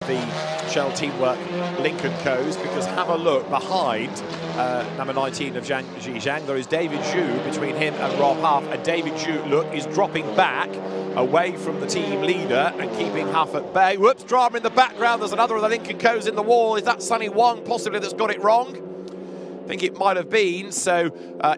the Shell Teamwork Lincoln Co's, because have a look behind number 19 of Zhang Zhizhang. There is David Zhu between him and Rob Huff, and David Zhu, look, is dropping back away from the team leader and keeping Huff at bay. Whoops, drama in the background. There's another of the Lincoln Co's in the wall. Is that Sunny Wong possibly that's got it wrong? I think it might have been. So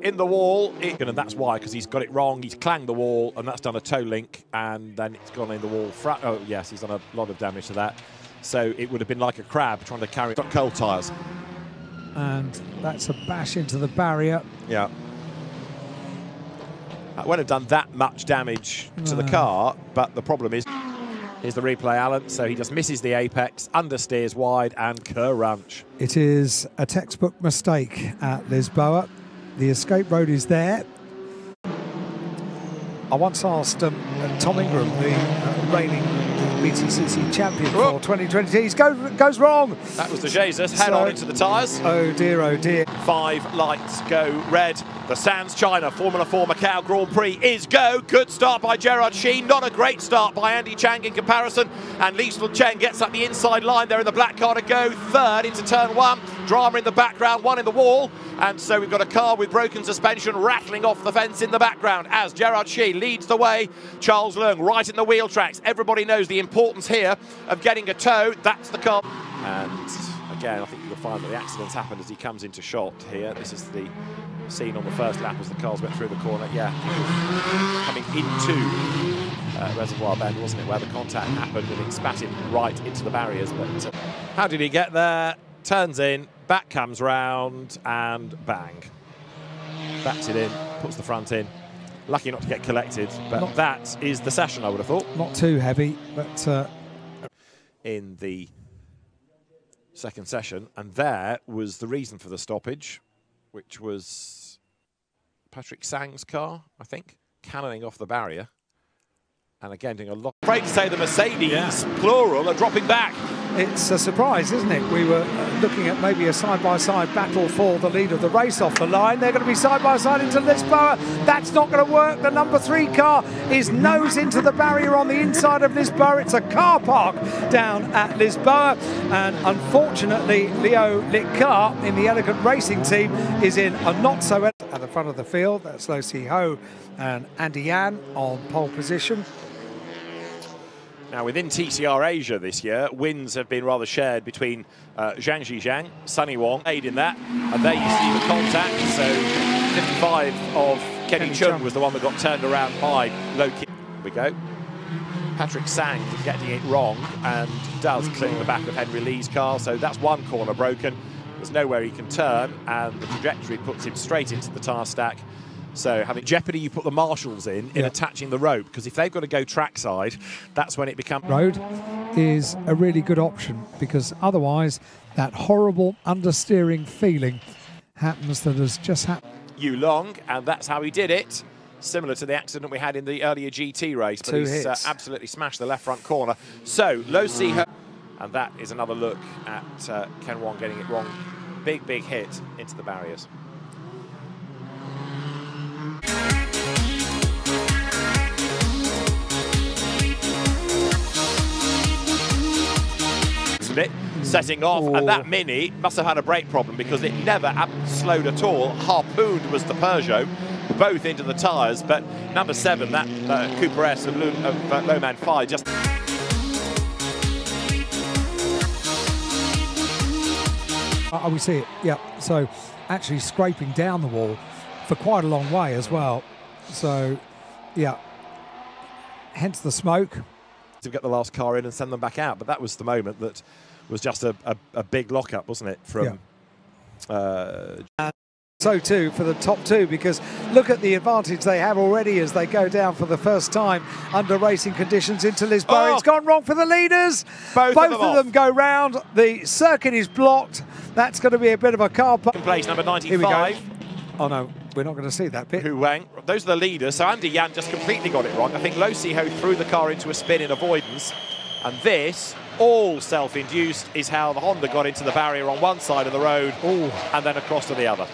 in the wall, and that's why, because he's got it wrong. He's clanged the wall, and that's done a toe link, and then it's gone in the wall. Oh yes, he's done a lot of damage to that. So it would have been like a crab trying to carry coal tyres. And that's a bash into the barrier. Yeah. That won't have done that much damage to the car, but the problem is, here's the replay, Alan. So he just misses the apex, understeers wide, and crunch. It is a textbook mistake at Lisboa. The escape road is there. I once asked Tom Ingram, the reigning BTCC champion for 2020, he goes wrong. That was De Jesus, head on into the tyres. Oh dear, oh dear. 5 lights go red. The Sands China Formula 4 Macau Grand Prix is go. Good start by Gerard Sheen. Not a great start by Andy Chang in comparison. And Li Chen gets up the inside line there in the black car to go third into turn 1. Drama in the background, one in the wall. And so we've got a car with broken suspension rattling off the fence in the background as Gerard Sheen leads the way. Charles Leung right in the wheel tracks. Everybody knows the importance here of getting a tow. That's the car. And again, I think you'll find that the accidents happen as he comes into shot here. This is the scene on the first lap as the cars went through the corner. Yeah, coming into Reservoir Bend, wasn't it, where the contact happened and it spat him right into the barriers. But how did he get there? Turns in, back comes round, and bang. Backs it in, puts the front in. Lucky not to get collected, but that is the session, I would have thought. Not too heavy, but in the second session, and there was the reason for the stoppage, which was Patrick Sang's car, I think, cannoning off the barrier. And again, doing a lot. Afraid to say the Mercedes, plural, are dropping back. It's a surprise, isn't it? We were looking at maybe a side-by-side battle for the lead of the race off the line. They're going to be side-by-side into Lisboa. That's not going to work. The number 3 car is nose into the barrier on the inside of Lisboa. It's a car park down at Lisboa. And unfortunately, Leo Liccar in the Elegant Racing team is in a not-so at the front of the field. That's Lo Si Ho and Andy Yan on pole position. Now, within TCR Asia this year, wins have been rather shared between Zhang Zhizhang, Sunny Wong, aid in that, and there you see the contact. So 55 of Kenny Chung was the one that got turned around by Loki. Here we go. Patrick Sang getting it wrong and does clip the back of Henry Lee's car, so that's one corner broken. There's nowhere he can turn, and the trajectory puts him straight into the tyre stack. So having jeopardy, you put the marshals in attaching the rope, because if they've got to go trackside, that's when it becomes... Road is a really good option, because otherwise that horrible understeering feeling happens that has just happened. Yu Long, and that's how he did it. Similar to the accident we had in the earlier GT race, but he's absolutely smashed the left front corner. So Lo Si Ho, and that is another look at Ken Wong getting it wrong. Big, big hit into the barriers. It, setting off, and that Mini must have had a brake problem because it never slowed at all. Harpooned was the Peugeot, both into the tyres, but number 7, that Cooper S of Lowman 5, just... Oh, we see it, yeah. So actually scraping down the wall for quite a long way as well. So, yeah, hence the smoke. To get the last car in and send them back out, but that was the moment that was just a big lockup, wasn't it, from so too for the top 2, because look at the advantage they have already as they go down for the first time under racing conditions into Lisboa. It's gone wrong for the leaders. Both of them go round. The circuit is blocked. That's going to be a bit of a car park. Place number 95. Here we go. Oh no, we're not going to see that bit. Hu Wang, those are the leaders. So Andy Yan just completely got it wrong. I think Lo Si Ho threw the car into a spin in avoidance. And this, all self-induced, is how the Honda got into the barrier on one side of the road and then across to the other.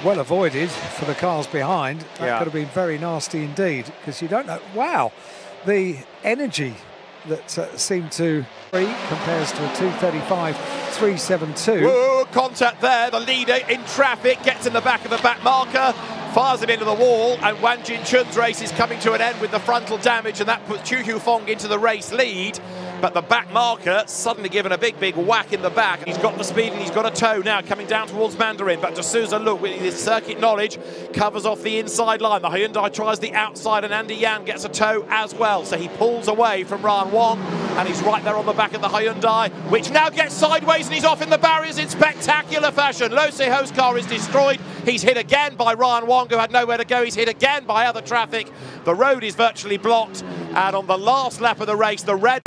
Well avoided for the cars behind. That could have been very nasty indeed, because you don't know. Wow, the energy that seemed to compares to a 2:35.372. Whoa, contact there. The leader in traffic gets in the back of the back marker, fires him into the wall, and Wang Jinchun's race is coming to an end with the frontal damage, and that puts Chu Huifeng into the race lead. But the back marker suddenly given a big whack in the back. He's got the speed and he's got a toe now coming down towards Mandarin. But De Souza, look, with his circuit knowledge, covers off the inside line. The Hyundai tries the outside and Andy Yan gets a toe as well. So he pulls away from Ryan Wong and he's right there on the back of the Hyundai, which now gets sideways and he's off in the barriers in spectacular fashion. Lo Se-ho's car is destroyed. He's hit again by Ryan Wong, who had nowhere to go. He's hit again by other traffic. The road is virtually blocked. And on the last lap of the race, the red...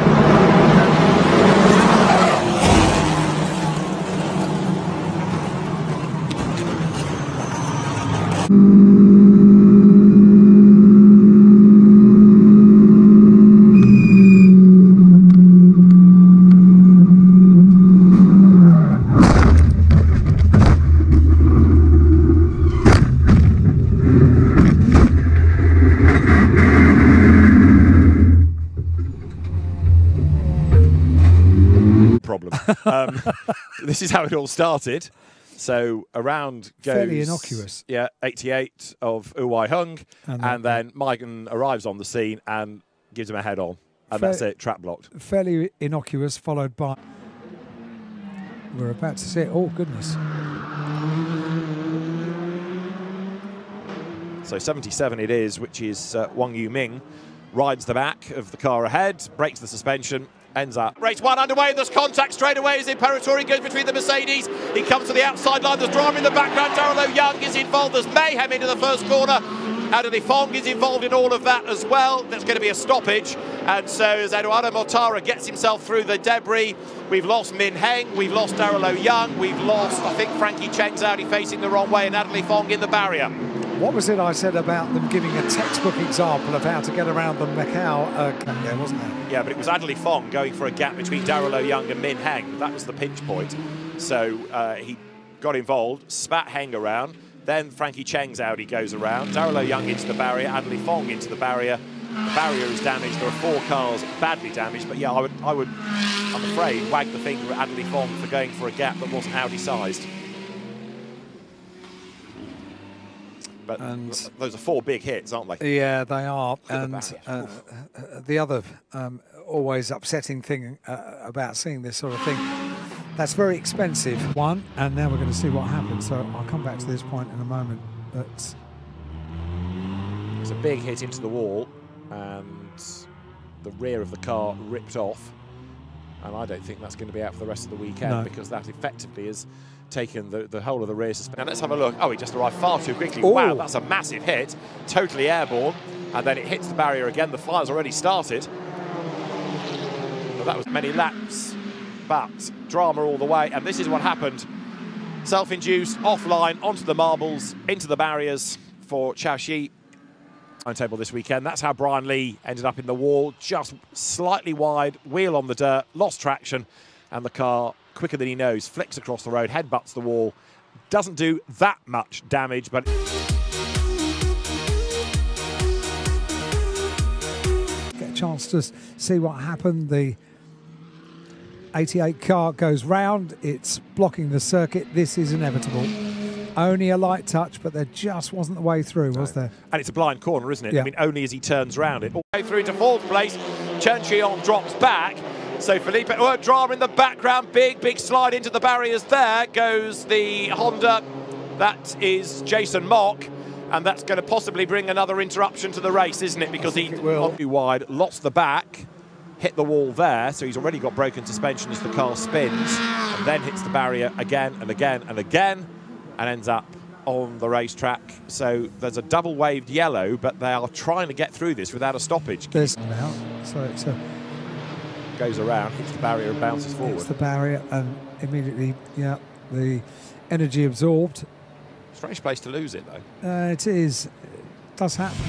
problem. This is how it all started. So around goes... Fairly innocuous. Yeah, 88 of Uwai Hung, and then Maigen arrives on the scene and gives him a head-on. And that's it, trap blocked. Fairly innocuous, followed by... We're about to see it. Oh, goodness. So 77 it is, which is Wang Yuming. Rides the back of the car ahead, breaks the suspension, ends up. Race one underway, there's contact straight away as Imperator goes between the Mercedes. He comes to the outside line, there's drama in the background. Darrell Young is involved, there's mayhem into the first corner. Adeli Fong is involved in all of that as well. There's going to be a stoppage. And so as Eduardo Mortara gets himself through the debris, we've lost Min Heng, we've lost Darrell Young, we've lost, I think, Frankie Cheng's Audi facing the wrong way and Adeli Fong in the barrier. What was it I said about them giving a textbook example of how to get around the MACAU there, wasn't there? Yeah, but it was Adeli Fong going for a gap between Darrell Young and Min Heng. That was the pinch point. So he got involved, spat Heng around, then Frankie Cheng's Audi goes around, Darrell Young into the barrier, Adeli Fong into the barrier. The barrier is damaged, there are 4 cars badly damaged, but yeah, I would, I'm afraid, wag the finger at Adeli Fong for going for a gap that wasn't Audi-sized. But those are 4 big hits, aren't they? Yeah, they are. And the other always upsetting thing about seeing this sort of thing, that's very expensive. One, and now we're going to see what happens. So I'll come back to this point in a moment. But it's a big hit into the wall, and the rear of the car ripped off. And I don't think that's going to be out for the rest of the weekend, because that effectively is taken the whole of the rear suspension. And let's have a look. Oh, he just arrived far too quickly. Ooh. Wow, that's a massive hit. Totally airborne. And then it hits the barrier again. The fire's already started. Well, that was many laps, but drama all the way. And this is what happened. Self-induced, offline, onto the marbles, into the barriers for Chaoxi timetable this weekend. That's how Brian Lee ended up in the wall, just slightly wide, wheel on the dirt, lost traction, and the car, quicker than he knows, flicks across the road, headbutts the wall. Doesn't do that much damage, but... Get a chance to see what happened. The 88 car goes round, it's blocking the circuit. This is inevitable. Only a light touch, but there just wasn't the way through, was there? And it's a blind corner, isn't it? Yeah. I mean, only as he turns round it. All the way through to 4th place, Chen Qiong drops back. So Felipe, drama in the background, big slide into the barriers. There goes the Honda. That is Jason Mock, and that's going to possibly bring another interruption to the race, isn't it? Because he got too wide, lost the back, hit the wall there, so he's already got broken suspension as the car spins, and then hits the barrier again and again and again, and ends up on the racetrack. So there's a double waved yellow, but they are trying to get through this without a stoppage. There's now, so it's goes around, hits the barrier and bounces forward. Hits the barrier and immediately, yeah, the energy absorbed. Strange place to lose it, though. It is. It does happen.